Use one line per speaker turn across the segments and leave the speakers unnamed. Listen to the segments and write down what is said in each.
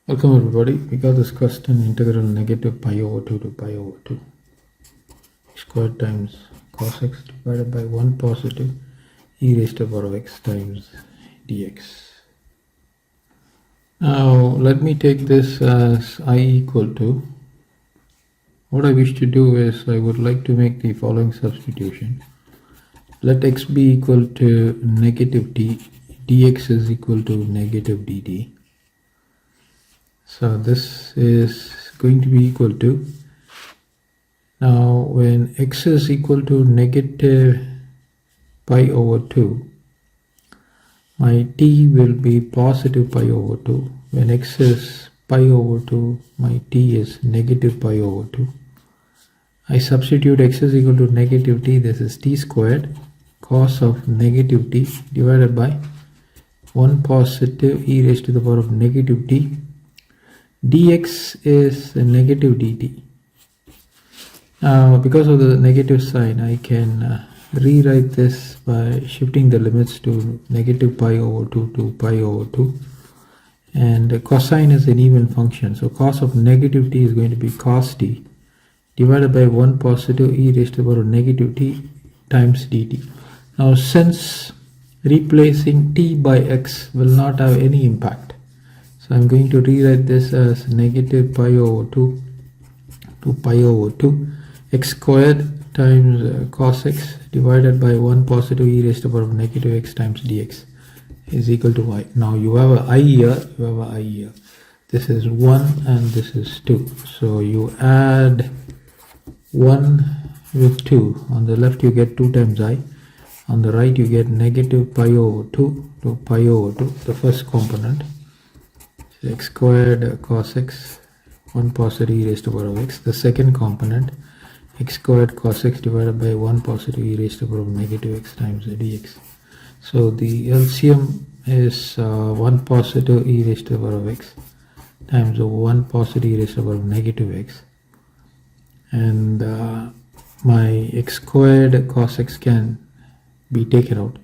Welcome everybody. We got this question integral negative pi over 2 to pi over 2 squared times cos x divided by 1 positive e raised to the power of x times dx. Now let me take this as I equal to, what I wish to do is I would like to make the following substitution. Let x be equal to negative d, dx is equal to negative dt. So this is going to be equal to, now when x is equal to negative pi over 2, my t will be positive pi over 2. When x is pi over 2, my t is negative pi over 2. I substitute x is equal to negative t, this is t squared cos of negative t divided by 1 positive e raised to the power of negative t. Dx is a negative dt. Now because of the negative sign, I can rewrite this by shifting the limits to negative pi over 2 to pi over 2, and cosine is an even function, so cos of negative t is going to be cos t divided by 1 positive e raised to the power of negative t times dt. Now since replacing t by x will not have any impact, so I'm going to rewrite this as negative pi over 2 to pi over 2 x squared times cos x divided by 1 positive e raised to the power of negative x times dx is equal to y. Now you have a I here, This is 1 and this is 2. So you add 1 with 2. On the left you get 2 times I. On the right you get negative pi over 2 to pi over 2, the first component. X squared cos x 1 positive e raised to the power of x. The second component, x squared cos x divided by 1 positive e raised to the power of negative x times dx. So the LCM is 1 positive e raised to the power of x times 1 positive e raised to the power of negative x, and my x squared cos x can be taken out.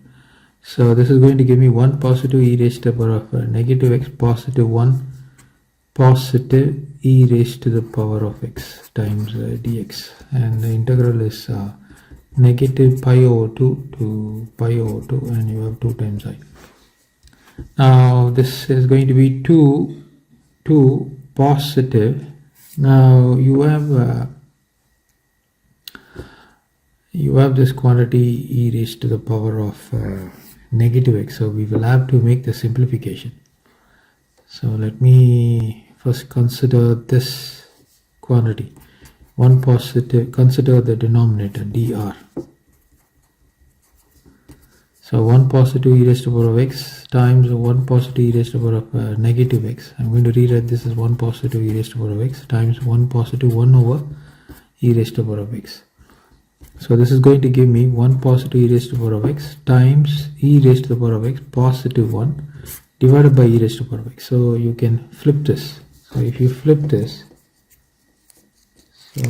So this is going to give me 1 positive e raised to the power of negative x positive 1 positive e raised to the power of x times dx, and the integral is negative pi over 2 to pi over 2, and you have 2 times I. Now this is going to be 2 positive. Now you have this quantity e raised to the power of negative x, so we will have to make the simplification. So let me first consider this quantity 1 positive, consider the denominator dr. So 1 positive e raised to the power of x times 1 positive e raised to the power of negative x. I'm going to rewrite this as 1 positive e raised to the power of x times 1 positive 1 over e raised to the power of x. So this is going to give me 1 positive e raised to the power of x times e raised to the power of x positive 1 divided by e raised to the power of x. So you can flip this. So if you flip this, so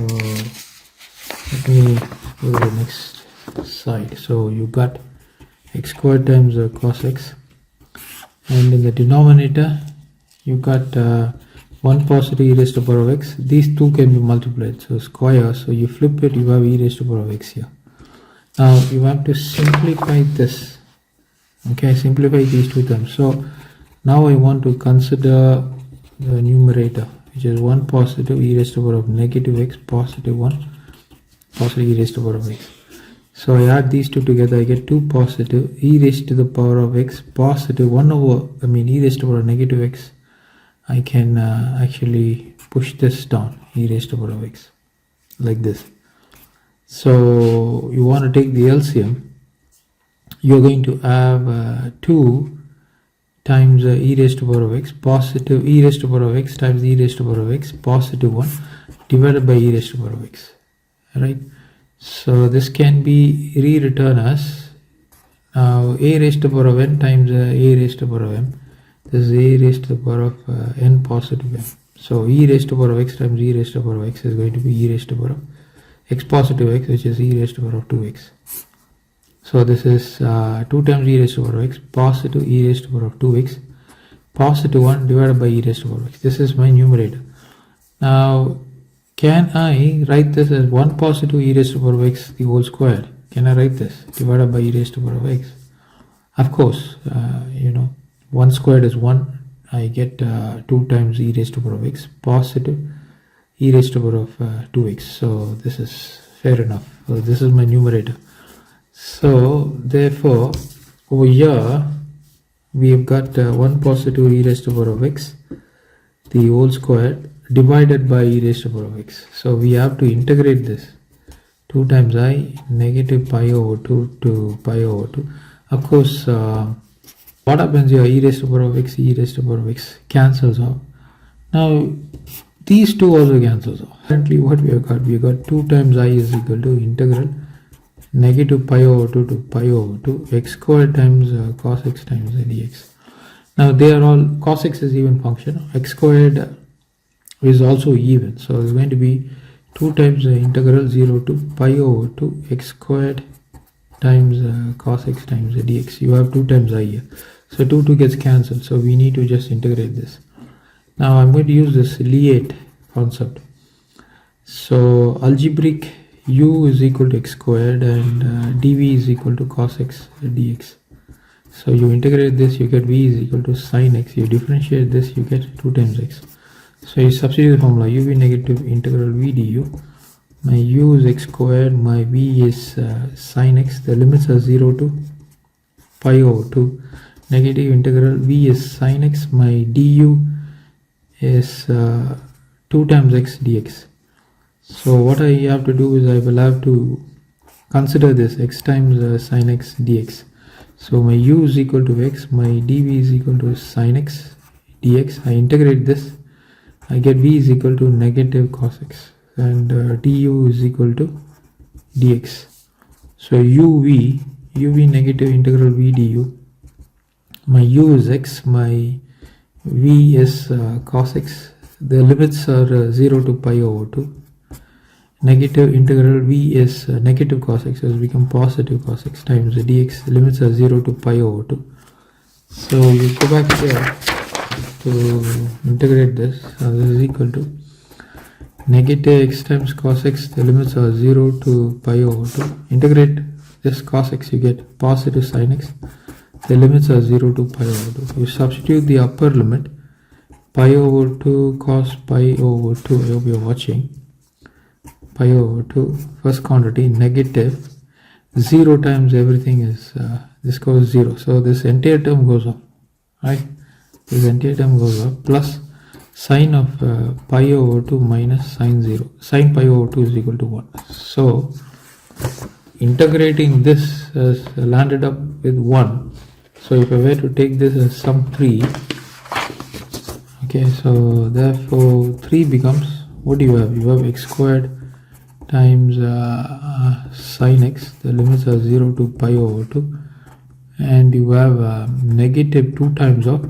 let me go to the next side. So you got x squared times cos x, and in the denominator you got 1 positive e raised to the power of x. These two can be multiplied, so square, so you flip it, you have e raised to the power of x here. Now you have to simplify this. Okay, simplify these two terms. So now I want to consider the numerator, which is 1 positive e raised to the power of negative x positive 1 positive e raised to the power of x. So I add these two together, I get 2 positive e raised to the power of x positive 1 over, e raised to the power of negative x. I can actually push this down, e raised to the power of x, like this. So you want to take the LCM, you're going to have 2 times e raised to the power of x positive e raised to the power of x times e raised to the power of x positive 1 divided by e raised to the power of x. Alright, so this can be rewritten as now a raised to the power of n times a raised to the power of m. This is a raised to the power of n positive m. So e raised to the power of x times e raised to the power of x is going to be e raised to the power of x positive x, which is e raised to the power of 2x. So this is 2 times e raised to the power of x positive e raised to the power of 2x positive 1 divided by e raised to power of x. This is my numerator. Now, can I write this as 1 positive e raised to power of x the whole squared? Can I write this divided by e raised to power of x? Of course, 1 squared is 1. I get 2 times e raised to power of x positive e raised to power of 2x. So this is fair enough. So this is my numerator. So therefore, over here we have got 1 positive e raised to power of x the whole squared divided by e raised to power of x. So we have to integrate this. 2 times I negative pi over 2 to pi over 2. Of course, what happens here? E raised to power of x, e raised to power of x cancels out. Now these two also cancels out. Currently what we have got 2 times I is equal to integral negative pi over 2 to pi over 2 x squared times cos x times dx. Now they are all, cos x is even function, x squared is also even, so it's going to be 2 times integral 0 to pi over 2 x squared times cos x times dx. You have 2 times I here, so 2 gets cancelled, so we need to just integrate this. Now I'm going to use this Liate concept. So algebraic u is equal to x squared and dv is equal to cos x dx. So you integrate this, you get v is equal to sin x. You differentiate this, you get 2 times x. So you substitute the formula uv negative integral v du. My u is x squared, my v is sin x. The limits are 0 to pi over 2. Negative integral v is sin x. My du is 2 times x dx. So what I have to do is I will have to consider this x times sin x dx. So my u is equal to x, my dv is equal to sin x dx. I integrate this, I get v is equal to negative cos x and du is equal to dx. So uv negative integral v du. My u is x, my v is cos x. The limits are 0 to pi over 2. Negative integral v is negative cos x, so it become positive cos x times the dx. The limits are 0 to pi over 2. So you go back here to integrate this. This is equal to negative x times cos x. The limits are 0 to pi over 2. Integrate this cos x, you get positive sin x. The limits are 0 to pi over 2. You substitute the upper limit, pi over 2 cos pi over 2. I hope you are watching. Pi over 2, first quantity, negative 0 times everything is this goes 0, so this entire term goes up, right? This entire term goes up, plus sine of pi over 2 minus sine 0. Sine pi over 2 is equal to 1. So integrating this has landed up with 1. So if I were to take this as sum 3, okay, so therefore 3 becomes, what do you have? You have x squared times sin x. The limits are 0 to pi over 2, and you have negative 2 times of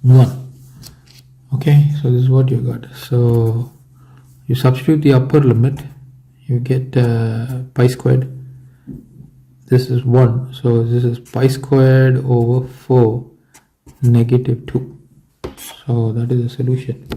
1. Okay, so this is what you got. So you substitute the upper limit, you get pi squared. This is 1, so this is pi squared over 4 negative 2. So that is the solution.